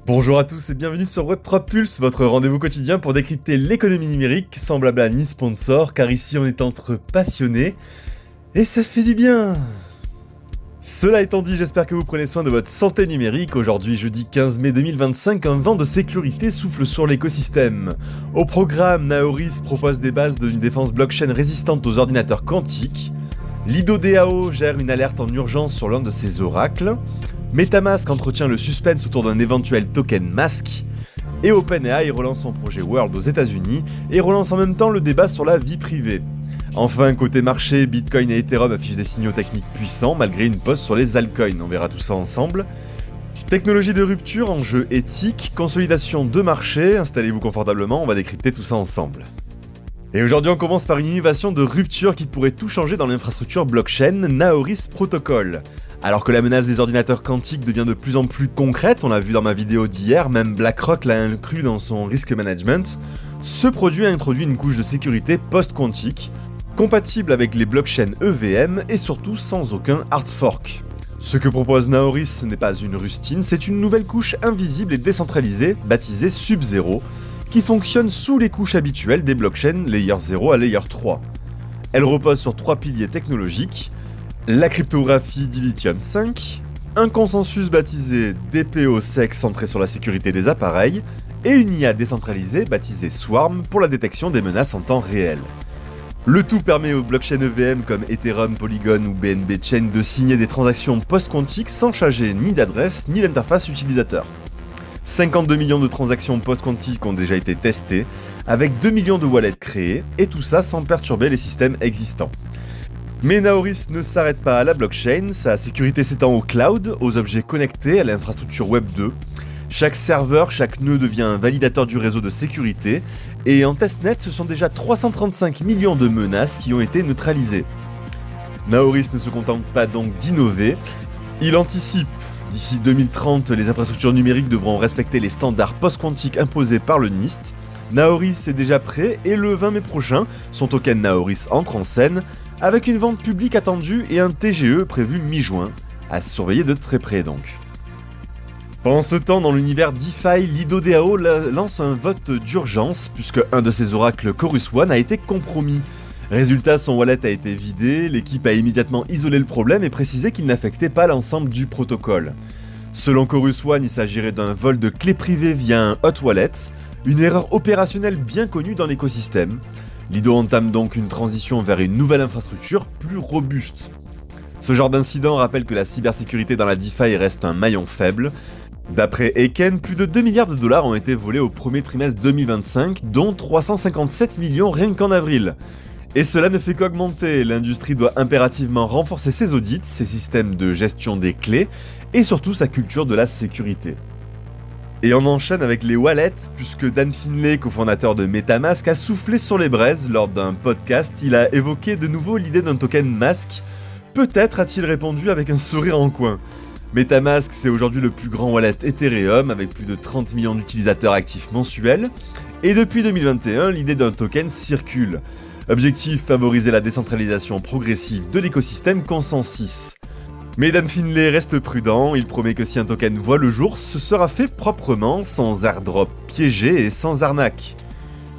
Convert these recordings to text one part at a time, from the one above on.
Bonjour à tous et bienvenue sur Web3 Pulse, votre rendez-vous quotidien pour décrypter l'économie numérique sans blabla ni sponsor, car ici on est entre passionnés et ça fait du bien. Cela étant dit, j'espère que vous prenez soin de votre santé numérique. Aujourd'hui, jeudi 15 mai 2025, un vent de sécurité souffle sur l'écosystème. Au programme, Naoris propose des bases d'une défense blockchain résistante aux ordinateurs quantiques. Lido DAO gère une alerte en urgence sur l'un de ses oracles. MetaMask entretient le suspense autour d'un éventuel token Mask. Et OpenAI relance son projet World aux États-Unis et relance en même temps le débat sur la vie privée. Enfin, côté marché, Bitcoin et Ethereum affichent des signaux techniques puissants malgré une pause sur les altcoins, on verra tout ça ensemble. Technologie de rupture, enjeux éthiques, consolidation de marché, installez-vous confortablement, on va décrypter tout ça ensemble. Et aujourd'hui on commence par une innovation de rupture qui pourrait tout changer dans l'infrastructure blockchain, Naoris Protocol. Alors que la menace des ordinateurs quantiques devient de plus en plus concrète, on l'a vu dans ma vidéo d'hier, même BlackRock l'a inclus dans son risk management, ce produit a introduit une couche de sécurité post-quantique, compatible avec les blockchains EVM et surtout sans aucun hard fork. Ce que propose Naoris, ce n'est pas une rustine, c'est une nouvelle couche invisible et décentralisée, baptisée Sub-Zero, qui fonctionne sous les couches habituelles des blockchains Layer 0 à Layer 3. Elle repose sur 3 piliers technologiques, la cryptographie dilithium 5, un consensus baptisé DPoSec centré sur la sécurité des appareils, et une IA décentralisée baptisée Swarm pour la détection des menaces en temps réel. Le tout permet aux blockchains EVM comme Ethereum, Polygon ou BNB Chain de signer des transactions post-quantiques sans changer ni d'adresse ni d'interface utilisateur. 52 millions de transactions post-quantiques ont déjà été testées, avec 2 millions de wallets créés, et tout ça sans perturber les systèmes existants. Mais Naoris ne s'arrête pas à la blockchain, sa sécurité s'étend au cloud, aux objets connectés, à l'infrastructure Web 2. Chaque serveur, chaque nœud devient un validateur du réseau de sécurité, et en testnet, ce sont déjà 335 millions de menaces qui ont été neutralisées. Naoris ne se contente pas donc d'innover, il anticipe. D'ici 2030, les infrastructures numériques devront respecter les standards post-quantiques imposés par le NIST. Naoris est déjà prêt et le 20 mai prochain, son token Naoris entre en scène, avec une vente publique attendue et un TGE prévu mi-juin, à surveiller de très près donc. Pendant ce temps, dans l'univers DeFi, Lido DAO lance un vote d'urgence puisque un de ses oracles Chorus One a été compromis. Résultat, son wallet a été vidé, l'équipe a immédiatement isolé le problème et précisé qu'il n'affectait pas l'ensemble du protocole. Selon Chorus One, il s'agirait d'un vol de clés privées via un hot wallet, une erreur opérationnelle bien connue dans l'écosystème. Lido entame donc une transition vers une nouvelle infrastructure plus robuste. Ce genre d'incident rappelle que la cybersécurité dans la DeFi reste un maillon faible. D'après Eken, plus de 2 milliards de dollars ont été volés au premier trimestre 2025, dont 357 millions rien qu'en avril. Et cela ne fait qu'augmenter, l'industrie doit impérativement renforcer ses audits, ses systèmes de gestion des clés, et surtout sa culture de la sécurité. Et on enchaîne avec les wallets, puisque Dan Finlay, cofondateur de MetaMask, a soufflé sur les braises lors d'un podcast, il a évoqué de nouveau l'idée d'un token Mask. Peut-être a-t-il répondu avec un sourire en coin. MetaMask, c'est aujourd'hui le plus grand wallet Ethereum, avec plus de 30 millions d'utilisateurs actifs mensuels, et depuis 2021, l'idée d'un token circule. Objectif, favoriser la décentralisation progressive de l'écosystème Consensus. Mais Dan Finlay reste prudent, il promet que si un token voit le jour, ce sera fait proprement, sans airdrop piégé et sans arnaque.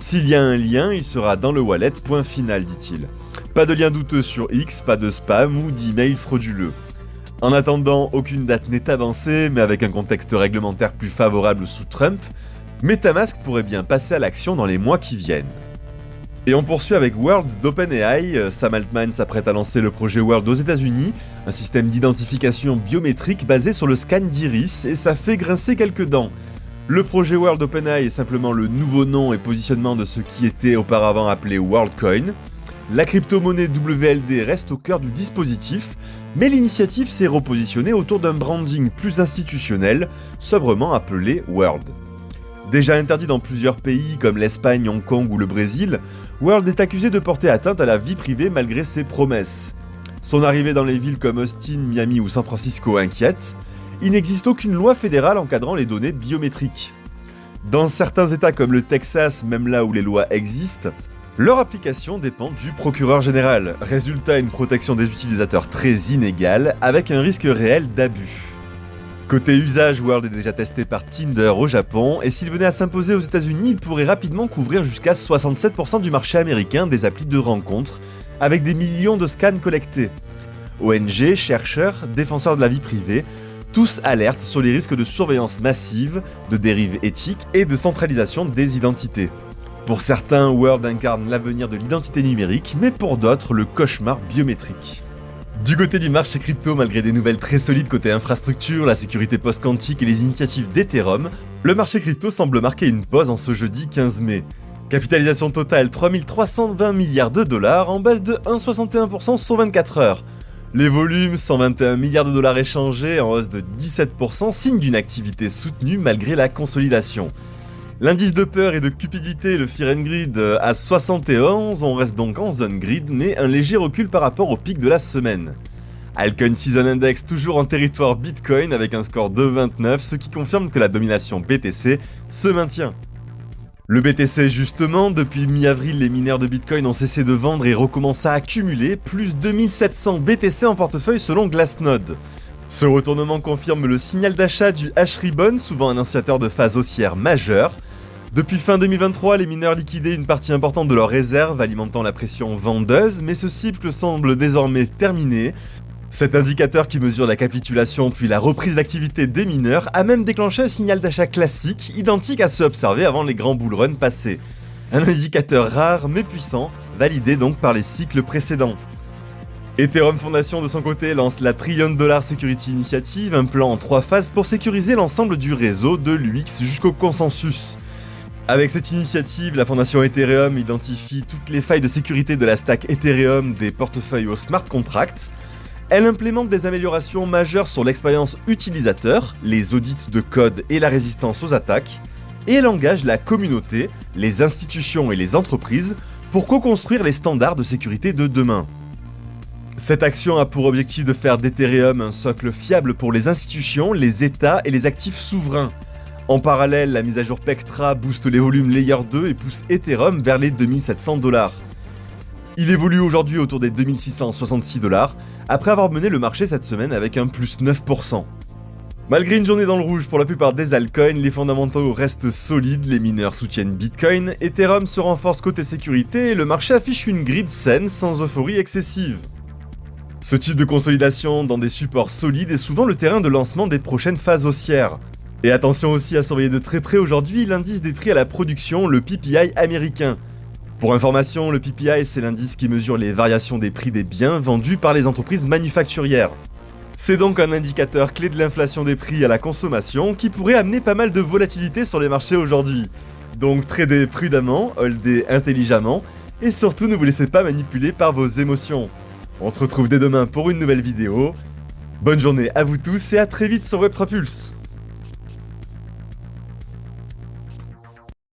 S'il y a un lien, il sera dans le wallet, point final, dit-il. Pas de lien douteux sur X, pas de spam ou d'email frauduleux. En attendant, aucune date n'est avancée, mais avec un contexte réglementaire plus favorable sous Trump, MetaMask pourrait bien passer à l'action dans les mois qui viennent. Et on poursuit avec World d'OpenAI. Sam Altman s'apprête à lancer le projet World aux États-Unis, un système d'identification biométrique basé sur le scan d'iris, et ça fait grincer quelques dents. Le projet World d'OpenAI est simplement le nouveau nom et positionnement de ce qui était auparavant appelé WorldCoin. La crypto-monnaie WLD reste au cœur du dispositif, mais l'initiative s'est repositionnée autour d'un branding plus institutionnel, sobrement appelé World. Déjà interdit dans plusieurs pays comme l'Espagne, Hong Kong ou le Brésil, World est accusé de porter atteinte à la vie privée malgré ses promesses. Son arrivée dans les villes comme Austin, Miami ou San Francisco inquiète. Il n'existe aucune loi fédérale encadrant les données biométriques. Dans certains états comme le Texas, même là où les lois existent, leur application dépend du procureur général. Résultat, une protection des utilisateurs très inégale, avec un risque réel d'abus. Côté usage, World est déjà testé par Tinder au Japon, et s'il venait à s'imposer aux États-Unis, il pourrait rapidement couvrir jusqu'à 67% du marché américain des applis de rencontres, avec des millions de scans collectés. ONG, chercheurs, défenseurs de la vie privée, tous alertent sur les risques de surveillance massive, de dérives éthiques et de centralisation des identités. Pour certains, World incarne l'avenir de l'identité numérique, mais pour d'autres, le cauchemar biométrique. Du côté du marché crypto, malgré des nouvelles très solides côté infrastructure, la sécurité post-quantique et les initiatives d'Ethereum, le marché crypto semble marquer une pause en ce jeudi 15 mai. Capitalisation totale 3320 milliards de dollars en baisse de 1,61% sur 24 heures. Les volumes, 121 milliards de dollars échangés en hausse de 17%, signe d'une activité soutenue malgré la consolidation. L'indice de peur et de cupidité, le Fear and Greed, à 71, on reste donc en zone grid, mais un léger recul par rapport au pic de la semaine. Altcoin Season Index toujours en territoire Bitcoin avec un score de 29, ce qui confirme que la domination BTC se maintient. Le BTC justement, depuis mi-avril, les mineurs de Bitcoin ont cessé de vendre et recommencent à accumuler, plus 2700 BTC en portefeuille selon Glassnode. Ce retournement confirme le signal d'achat du H-Ribbon, souvent un annonciateur de phase haussière majeure. Depuis fin 2023, les mineurs liquidaient une partie importante de leurs réserves, alimentant la pression vendeuse, mais ce cycle semble désormais terminé. Cet indicateur qui mesure la capitulation puis la reprise d'activité des mineurs a même déclenché un signal d'achat classique, identique à ceux observés avant les grands bull runs passés. Un indicateur rare mais puissant, validé donc par les cycles précédents. Ethereum Foundation de son côté lance la $1 Trillion Security Initiative, un plan en 3 phases pour sécuriser l'ensemble du réseau de l'UX jusqu'au consensus. Avec cette initiative, la fondation Ethereum identifie toutes les failles de sécurité de la stack Ethereum des portefeuilles au smart contract. Elle implémente des améliorations majeures sur l'expérience utilisateur, les audits de code et la résistance aux attaques, et elle engage la communauté, les institutions et les entreprises pour co-construire les standards de sécurité de demain. Cette action a pour objectif de faire d'Ethereum un socle fiable pour les institutions, les États et les actifs souverains. En parallèle, la mise à jour Pectra booste les volumes Layer 2 et pousse Ethereum vers les $2700. Il évolue aujourd'hui autour des $2666, après avoir mené le marché cette semaine avec un plus 9%. Malgré une journée dans le rouge pour la plupart des altcoins, les fondamentaux restent solides, les mineurs soutiennent Bitcoin, Ethereum se renforce côté sécurité et le marché affiche une grid saine sans euphorie excessive. Ce type de consolidation dans des supports solides est souvent le terrain de lancement des prochaines phases haussières. Et attention aussi à surveiller de très près aujourd'hui l'indice des prix à la production, le PPI américain. Pour information, le PPI c'est l'indice qui mesure les variations des prix des biens vendus par les entreprises manufacturières. C'est donc un indicateur clé de l'inflation des prix à la consommation qui pourrait amener pas mal de volatilité sur les marchés aujourd'hui. Donc tradez prudemment, holdez intelligemment, et surtout ne vous laissez pas manipuler par vos émotions. On se retrouve dès demain pour une nouvelle vidéo. Bonne journée à vous tous et à très vite sur Web3 Pulse.